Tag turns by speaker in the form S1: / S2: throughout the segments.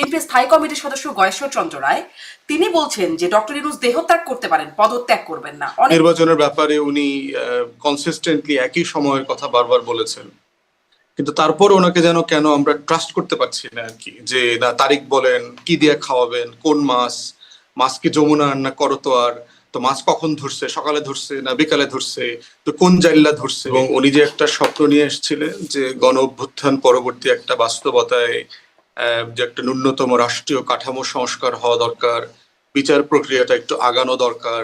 S1: বিএনপির স্থায়ী কমিটির সদস্য গয়েশ্বর চন্দ্র রায় তিনি বলছেন যে ডক্টর ইউনূস দেহত্যাগ করতে পারেন, পদত্যাগ করবেন না।
S2: নির্বাচনের ব্যাপারে উনি কনসিস্টেন্টলি একই সময়ের কথা বারবার বলেছেন, কিন্তু তারপর ওনাকে যেন কেন আমরা ট্রাস্ট করতে পারছি না আর কি। যে না, তারিখ বলেন, কি দিয়ে খাওয়াবেন, কোন মাছ কি যমুনার না করতোয়ার, তো মাছ কখন ধরছে, সকালে ধরছে না বিকালে ধরছে, তো কোন জাইল্লা ধরছে। এবং উনি যে একটা স্বপ্ন নিয়ে এসেছিলেন যে গণ অভ্যুত্থান পরবর্তী একটা বাস্তবতায় যে একটা ন্যূনতম রাষ্ট্রীয় কাঠামো সংস্কার হওয়া দরকার, বিচার প্রক্রিয়াটা একটু আগানো দরকার,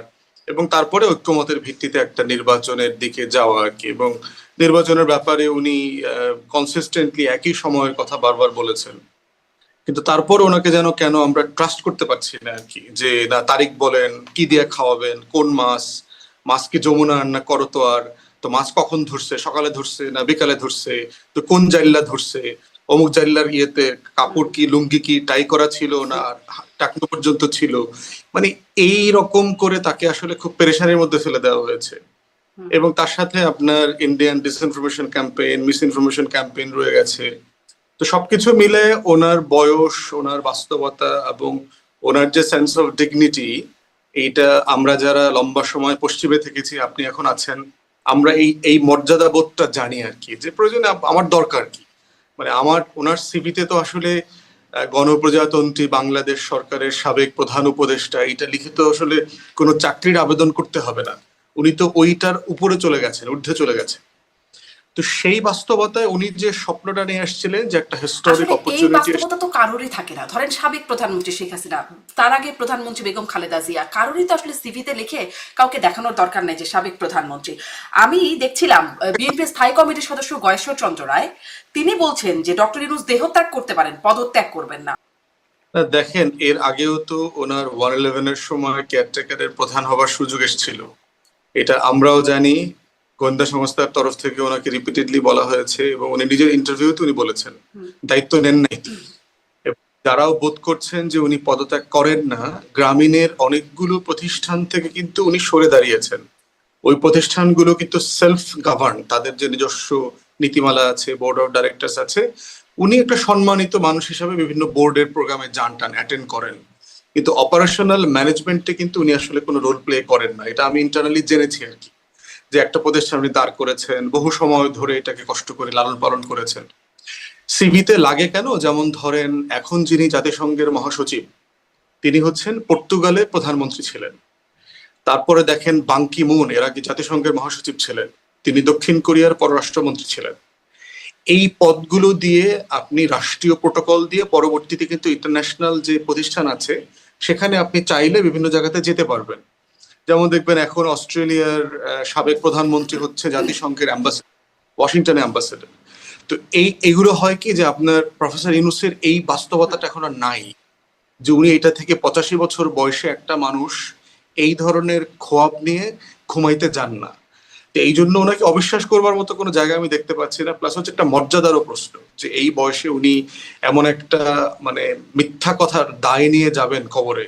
S2: এবং তারপরে ঐক্যমতের ভিত্তিতে একটা নির্বাচনের দিকে যাওয়া আর কি। এবং নির্বাচনের ব্যাপারে উনি কনসিস্টেন্টলি একই সময়ের কথা বারবার বলেছেন, কিন্তু তারপর ওনাকে যেন কেন আমরা ট্রাস্ট করতে পারছি না আর কি। যে না, তারিখ বলেন, কি দিয়ে খাওয়াবেন, কোন মাছ কি যমুনার না করতোয়ার, তো মাছ কখন ধরছে, সকালে ধরছে না বিকালে ধরছে, তো কোন জাইল্লা ধরছে, অমুক জাইল্লার ইয়েতে কাপড় কি, লুঙ্গি কি টাই করা ছিল না টাকনো পর্যন্ত ছিল। মানে এই রকম করে তাকে আসলে খুব পেরেশানির মধ্যে ফেলে দেওয়া হয়েছে। এবং তার সাথে আপনার Indian disinformation campaign, miss information campaign রয়ে গেছে। তো সবকিছু মিলে ওনার বয়স, ওনার বাস্তবতা এবং ওনার যে সেন্স অফ ডিগনিটি, এইটা আমরা যারা লম্বা সময় পশ্চিমে থেকেছি, আপনি এখন আছেন, আমরা এই মর্যাদা বোধটা জানি আর কি, যে প্রয়োজনে আমার দরকার কি। মানে ওনার সিভিতে তো আসলে গণপ্রজাতন্ত্রী বাংলাদেশ সরকারের সাবেক প্রধান উপদেষ্টা এটা লিখিত আসলে কোনো চাকরির আবেদন করতে হবে না। উনি তো ওইটার উপরে চলে গেছেন, ঊর্ধ্বে চলে গেছেন। তো সেই বাস্তবতায় উনি যে স্বপ্নটা নিয়ে আসছিলেন যে একটা হিস্টোরিক অপরচুনিটি,
S1: এই বাস্তবতা তো কারোরই থাকে না। ধরেন সাবেক প্রধানমন্ত্রী শেখ হাসিনা, তার আগে প্রধানমন্ত্রী বেগম খালেদা জিয়া, কারোরই তো আসলে সিভিতে লিখে কাউকে দেখানোর দরকার নাই যে সাবেক প্রধানমন্ত্রী। আমি দেখছিলাম বিএনপির স্থায়ী কমিটির সদস্য গয়েশ্বর চন্দ্র রায় তিনি বলছেন যে ডক্টর ইউনূস দেহত্যাগ করতে পারেন, পদত্যাগ করবেন না।
S2: দেখেন, এর আগেও তো ওনার 111-এর সময় কেয়ারটেকারের প্রধান হবার সুযোগ এসেছিল, এটা আমরাও জানি। গোয়েন্দা সংস্থার তরফ থেকে ওনাকে রিপিটেডলি বলা হয়েছে, এবং উনি নিজের ইন্টারভিউতে উনি বলেছেন দায়িত্ব নেন নাই। যারাও বোধ করছেন যে উনি পদত্যাগ করেন না, গ্রামীণের অনেকগুলো প্রতিষ্ঠান থেকে কিন্তু উনি সরে দাঁড়িয়েছেন। ওই প্রতিষ্ঠানগুলো কিন্তু সেলফ গভর্ন, তাদের যে নিজস্ব নীতিমালা আছে, বোর্ড অফ ডাইরেক্টরস আছে। উনি একটা সম্মানিত মানুষ হিসাবে বিভিন্ন বোর্ডের প্রোগ্রামে যান টান অ্যাটেন্ড করেন, কিন্তু অপারেশনাল ম্যানেজমেন্টে কিন্তু উনি আসলে কোনো রোল প্লে করেন না। এটা আমি ইন্টারনালি জেনেছি আর কি, যে একটা প্রতিষ্ঠান উনি দাঁড় করেছেন, বহু সময় ধরে এটাকে কষ্ট করে লালন পালন করেছেন। সিভিতে লাগে কেন? যেমন ধরেন, এখন যিনি জাতিসংঘের মহাসচিব, তিনি হচ্ছেন পর্তুগালের প্রধানমন্ত্রী ছিলেন। তারপরে দেখেন বাং কি মুন, এর আগে জাতিসংঘের মহাসচিব ছিলেন, তিনি দক্ষিণ কোরিয়ার পররাষ্ট্রমন্ত্রী ছিলেন। এই পদগুলো দিয়ে আপনি রাষ্ট্রীয় প্রোটোকল দিয়ে পরবর্তীতে কিন্তু ইন্টারন্যাশনাল যে প্রতিষ্ঠান আছে সেখানে আপনি চাইলে বিভিন্ন জায়গাতে যেতে পারবেন। যেমন দেখবেন এখন অস্ট্রেলিয়ার সাবেক প্রধানমন্ত্রী হচ্ছে জাতিসংঘের অ্যাম্বাসেডর, ওয়াশিংটনে অ্যাম্বাসেডর। তো এইগুলো হয় কি, যে আপনার প্রফেসর ইউনূসের এই বাস্তবতাটা এখন আর নাই, যে উনি এটা থেকে 85 বছর বয়সে একটা মানুষ এই ধরনের খোয়াব নিয়ে ঘুমাইতে যান না। তো এই জন্য ওনাকে অবিশ্বাস করবার মতো কোনো জায়গা আমি দেখতে পাচ্ছি না। প্লাস হচ্ছে একটা মর্যাদারও প্রশ্ন, যে এই বয়সে উনি এমন একটা মানে মিথ্যা কথার দায় নিয়ে যাবেন কবরে।